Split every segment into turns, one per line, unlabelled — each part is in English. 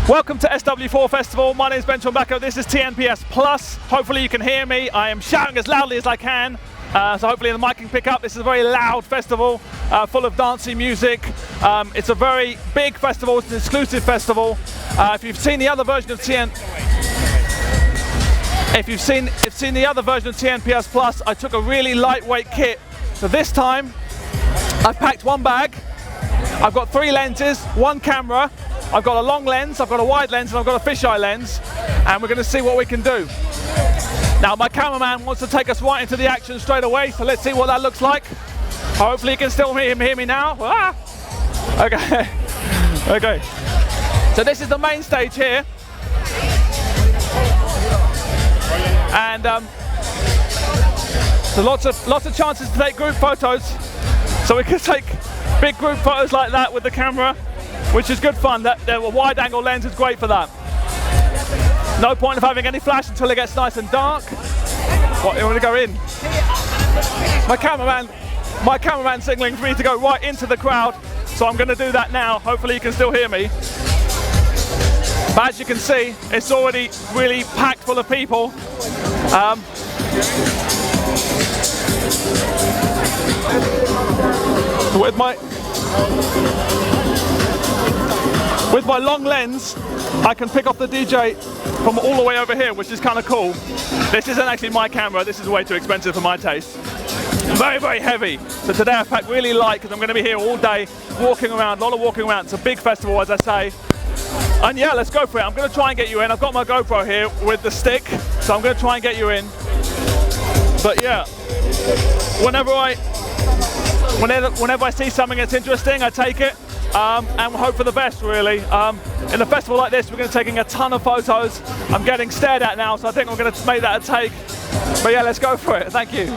Welcome to SW4 Festival. My name is Ben Bacco. This is TNPS Plus. Hopefully you can hear me. I am shouting as loudly as I can. So hopefully the mic can pick up. This is a very loud festival, full of dancing music. It's a very big festival. It's an exclusive festival. If you've seen the other version of TNPS Plus, I took a really lightweight kit. So this time, I've packed one bag. I've got 3 lenses, 1 camera. I've got a long lens, I've got a wide lens, and I've got a fisheye lens, and we're going to see what we can do. Now, my cameraman wants to take us right into the action straight away, so let's see what that looks like. Hopefully you can still hear me now. Ah! Okay. Okay. So this is the main stage here. And so lots of chances to take group photos. So we can take big group photos like that with the camera, which is good fun. That a wide angle lens is great for that. No point of having any flash until it gets nice and dark. What, you want to go in? My cameraman signaling for me to go right into the crowd, so I'm going to do that now. Hopefully you can still hear me. But as you can see, it's already really packed full of people. With my long lens, I can pick off the DJ from all the way over here, which is kind of cool. This isn't actually my camera, this is way too expensive for my taste. Very, very heavy. So today I've packed really light because I'm going to be here all day, walking around, a lot of walking around. It's a big festival, as I say. And yeah, let's go for it. I'm going to try and get you in. I've got my GoPro here with the stick, so I'm going to try and get you in. But yeah, whenever I see something that's interesting, I take it. And we'll hope for the best, really. In a festival like this, we're going to be taking a ton of photos. I'm getting stared at now, so I think we're going to make that a take. But yeah, let's go for it. Thank you.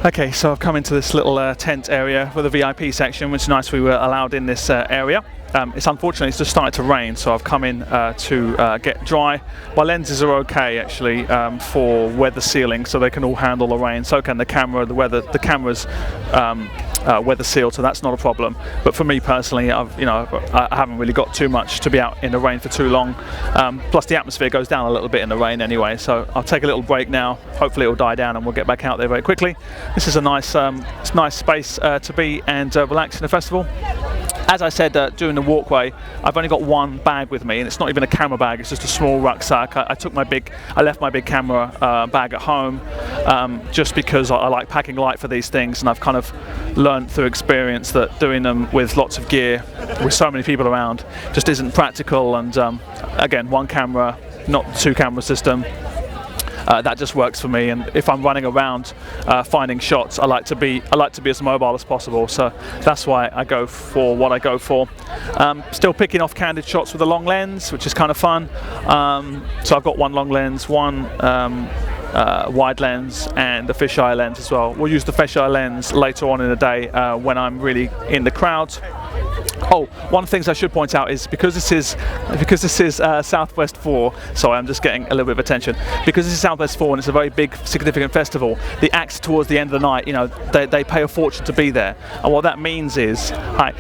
Okay, so I've come into this little tent area with a VIP section, which is nice we were allowed in this area. It's unfortunately, it's just started to rain, so I've come in to get dry. My lenses are okay actually for weather sealing, so they can all handle the rain. So can the camera, the camera's weather sealed, so that's not a problem. But for me personally, I haven't really got too much to be out in the rain for too long. Plus the atmosphere goes down a little bit in the rain anyway, so I'll take a little break now. Hopefully it'll die down and we'll get back out there very quickly. This is a nice space to be and relax in the festival. As I said during the walkway, I've only got one bag with me, and it's not even a camera bag, it's just a small rucksack. I left my big camera bag at home just because I like packing light for these things, and I've kind of learned through experience that doing them with lots of gear, with so many people around, just isn't practical. And again, one camera, not 2 camera system. That just works for me, and if I'm running around finding shots, I like to be as mobile as possible. So that's why I go for what I go for. Still picking off candid shots with a long lens, which is kind of fun. So I've got 1 long lens, 1 wide lens, and a fisheye lens as well. We'll use the fisheye lens later on in the day when I'm really in the crowd. Oh, one of the things I should point out is because this is Southwest 4. Sorry, I'm just getting a little bit of attention. Because this is Southwest 4 and it's a very big, significant festival. The acts towards the end of the night, they pay a fortune to be there. And what that means is, there's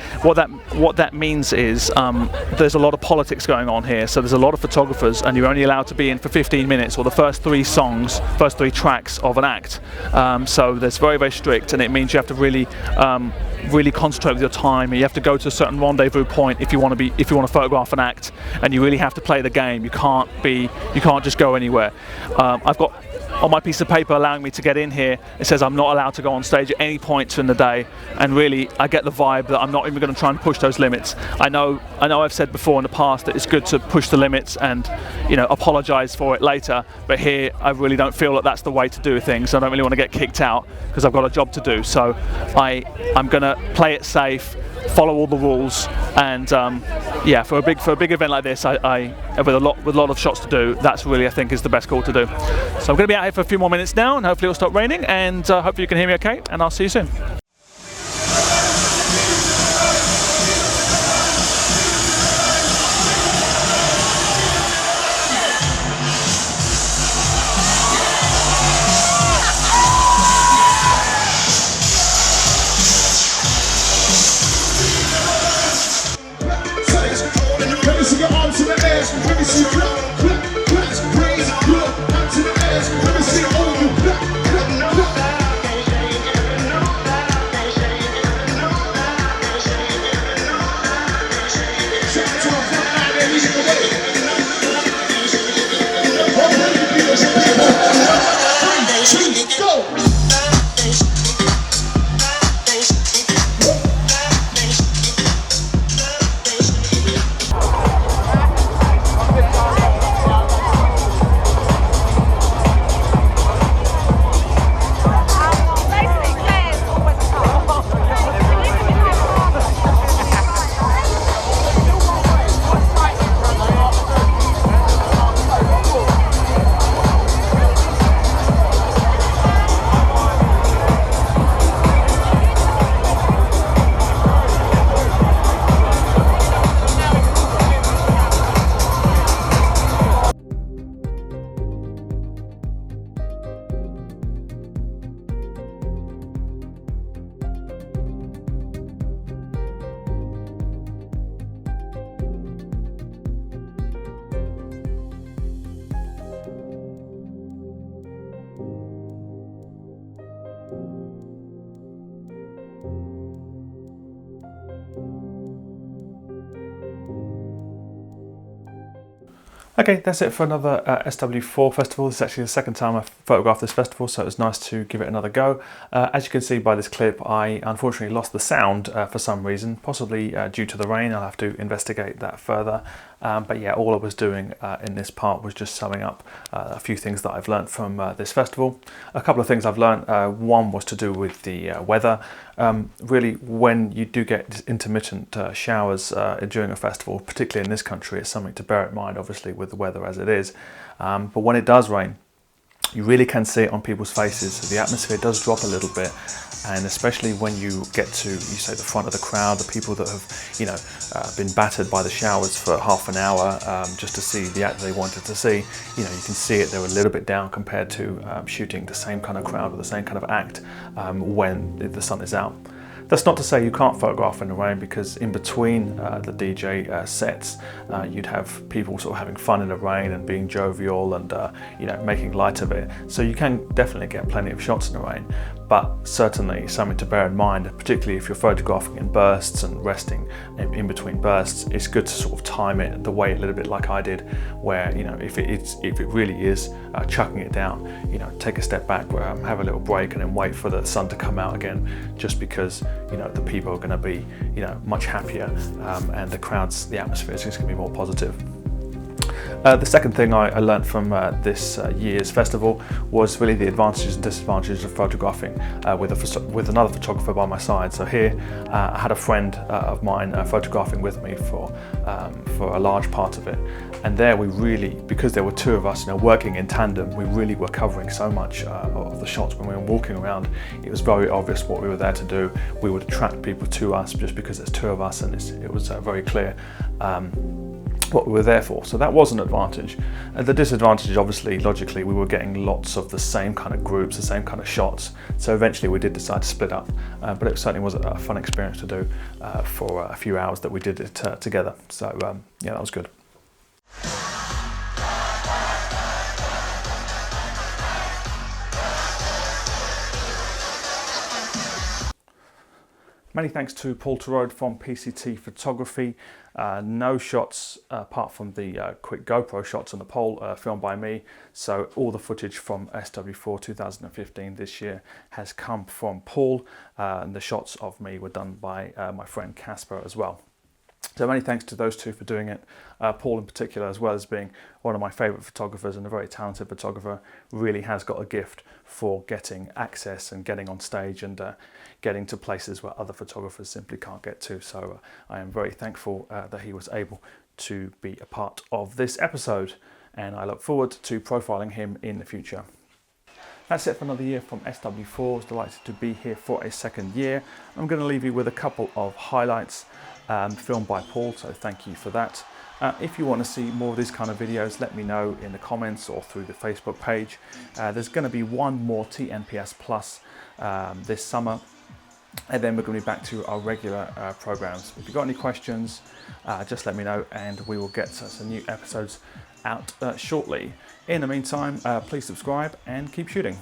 a lot of politics going on here. So there's a lot of photographers, and you're only allowed to be in for 15 minutes or the first 3 tracks of an act. So that's very, very strict, and it means you have to really concentrate with your time. You have to go to a certain rendezvous point if you want to photograph an act, and you really have to play the game. You can't just go anywhere. I've got on my piece of paper allowing me to get in here, it says I'm not allowed to go on stage at any point in the day, and really I get the vibe that I'm not even going to try and push those limits. I know I've said before in the past that it's good to push the limits and, you know, apologise for it later, but here I really don't feel that that's the way to do things. I don't really want to get kicked out because I've got a job to do, so I'm going to play it safe, follow all the rules, and yeah, for a big event like this, I with a lot of shots to do, that's really, I think, is the best call to do. So I'm going to be out here for a few more minutes now, and hopefully it'll stop raining, and hopefully you can hear me okay, and I'll see you soon. Okay, that's it for another SW4 Festival. This is actually the second time I've photographed this festival, so it was nice to give it another go. As you can see by this clip, I unfortunately lost the sound for some reason, possibly due to the rain. I'll have to investigate that further. But yeah, all I was doing in this part was just summing up a few things that I've learned from this festival. A couple of things I've learned. One was to do with the weather. Really, when you do get intermittent showers during a festival, particularly in this country, it's something to bear in mind, obviously, with the weather as it is. But when it does rain, you really can see it on people's faces. So the atmosphere does drop a little bit, and especially when you get to, you say, the front of the crowd, the people that have, you know, been battered by the showers for half an hour just to see the act they wanted to see. You know, you can see it, they're a little bit down compared to shooting the same kind of crowd with the same kind of act when the sun is out. That's not to say you can't photograph in the rain, because in between the DJ sets, you'd have people sort of having fun in the rain and being jovial and you know, making light of it. So you can definitely get plenty of shots in the rain, but certainly something to bear in mind, particularly if you're photographing in bursts and resting in between bursts. It's good to sort of time it the way a little bit like I did, where, you know, if it really is chucking it down, you know, take a step back, have a little break, and then wait for the sun to come out again, just because, you know, the people are going to be, you know, much happier, and the atmosphere is just going to be more positive. The second thing I learned from this year's festival was really the advantages and disadvantages of photographing with another photographer by my side. So here I had a friend of mine photographing with me for a large part of it, and there we really, because there were two of us, you know, working in tandem, we really were covering so much of the shots. When we were walking around, it was very obvious what we were there to do. We would attract people to us just because there's two of us, and it was very clear what we were there for. So that was an advantage. And the disadvantage, obviously, logically, we were getting lots of the same kind of groups, the same kind of shots. So eventually we did decide to split up, but it certainly was a fun experience to do for a few hours that we did it together. So yeah, that was good. Many thanks to Paul Terode from PCT Photography. No shots apart from the quick GoPro shots on the pole filmed by me. So all the footage from SW4 2015 this year has come from Paul, and the shots of me were done by my friend Casper as well. So many thanks to those two for doing it. Paul in particular, as well as being one of my favourite photographers and a very talented photographer, really has got a gift for getting access and getting on stage and getting to places where other photographers simply can't get to. So I am very thankful that he was able to be a part of this episode, and I look forward to profiling him in the future. That's it for another year from SW4. I was delighted to be here for a second year. I'm going to leave you with a couple of highlights filmed by Paul, so thank you for that. If you want to see more of these kind of videos, let me know in the comments or through the Facebook page. There's going to be one more TNPS Plus this summer, and then we're going to be back to our regular programs. If you've got any questions, just let me know and we will get some new episodes out shortly. In the meantime, please subscribe and keep shooting.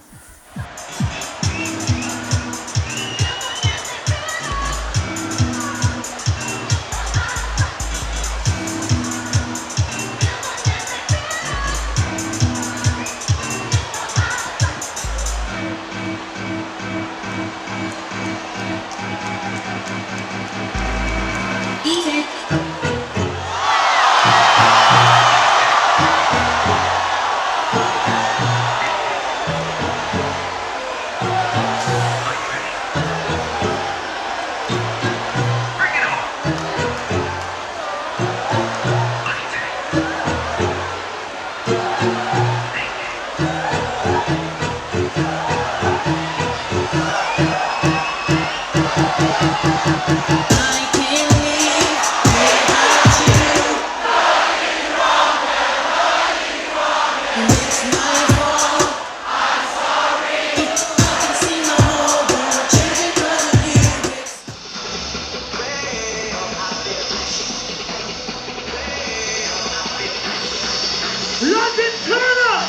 London, turn up!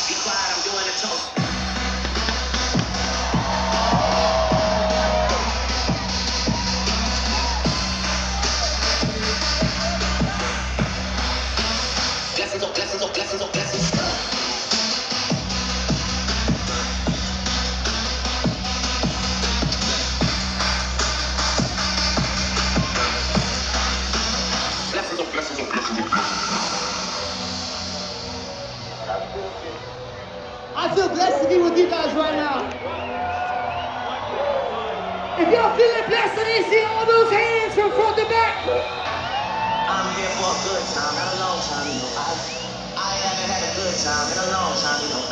Be quiet, I'm doing a toast. Blessings, oh blessings, oh blessings, oh blessings. Blessings, oh blessings, oh blessings, oh blessings.
I feel blessed to be with you guys right now. If y'all feeling blessed, I need to see all those hands from front to back.
I'm here for a good time, not a long time, you know. I haven't had a good time in a long time, you know.